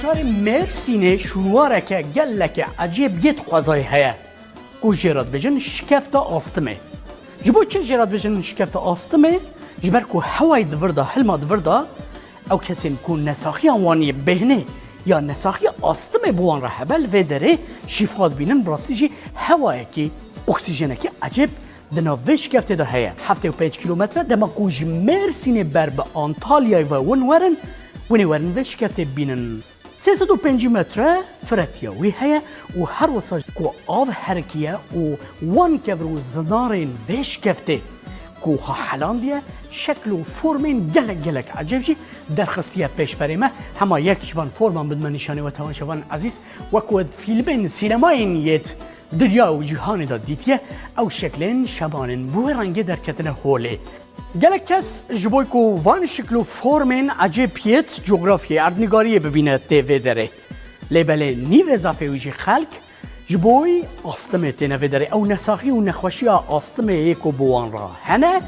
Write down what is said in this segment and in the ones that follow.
جاری مرسینه شنواره که گلک عجیب یت قضای هیا کو جرات بجن شکفت آستمه جبو چه جرات بجن شکفت آستمه جبر کو هوای دوردا حلما دوردا او کسین کو نساخی وانی بهنه یا نساخی آستمه بوان را هبل و داره شفات بینن براستیجی هوایی که اکسیژنه که عجیب دنا وش گفته ده هیا 75 کیلومتر دما کوج مرسینه بر به آنتالیا و ونورن وش گفته بینن 305 متر فراتیا وی هیا و هر وساج کو آو حرکیه و وان کفرو زنارین وش گفته کو ها حلاندیه شکل و فرمین گلک عجیب جی درخستیه پیش بریمه همه یک جوان فرمان بدم نشانه و تماشاوان عزیز و کود فیلم سینماین یت دریا و جهان دا دیتیه او شکلین شبانین بوه رنگی در کتن هوله گلک کس جبوی کو وان شکل و فرمین عجیب پیت جغرافیه اردنگاریه ببینه تیوه داره لیبله نیو اضافه ویجی خلق جبوی آستمه تنوه داره او نساخی و نخوشی آستمه یکو بوان را هنه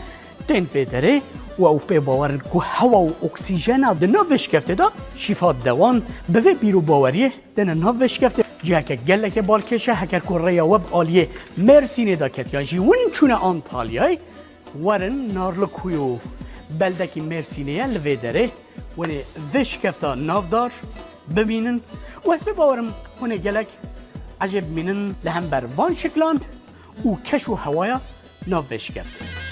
تنوه داره و او پی باورن که هوا و اکسیژن ده نوش کفته دا شفات دوان به بیرو باوریه دن نوش کفته جه که گله که بالکشه هکر کره وب آلیه مرسینه دا کت یا جیون چونه آنتالیای ورن نارلکویو بلدکی مرسینه لوه داره ونه وش کفته نافدار ببینن و اسم باورم هونه گلک عجب مینن لهم بر وان شکلان و کش و هوایا نوش کفته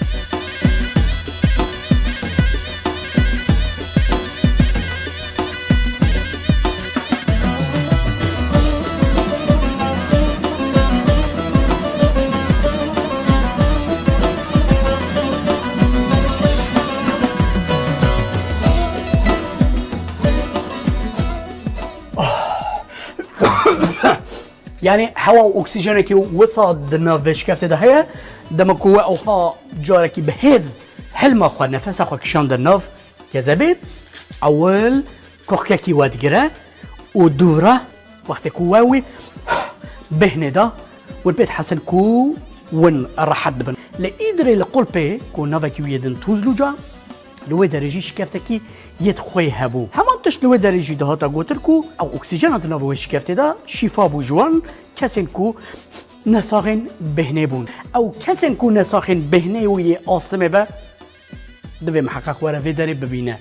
يعني هواء واكسجين كي وصل دنا فيش كافته ده هي دم كوا اوها جاركي بهز حلم اخو نفس اخو كشان دناف كذبه اول كوكاكي وادغرا ودوره وقت كواوي بهندا والبيت حسن كو ون راحت بن لإدري القلبي كو نافاكي يدن توزلوجا لو درجه شكافتكي يتخوي هبو همان تش لو درجه ده هاتا قوتركو او اكسجين دنا فو شكافته ده شفا بو جوان کسین کو نساخین بهنه بون او کسین کو نساخین بهنه وی آستمه به دوی محقق وره وی داره ببینه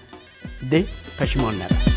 ده پشمان نبه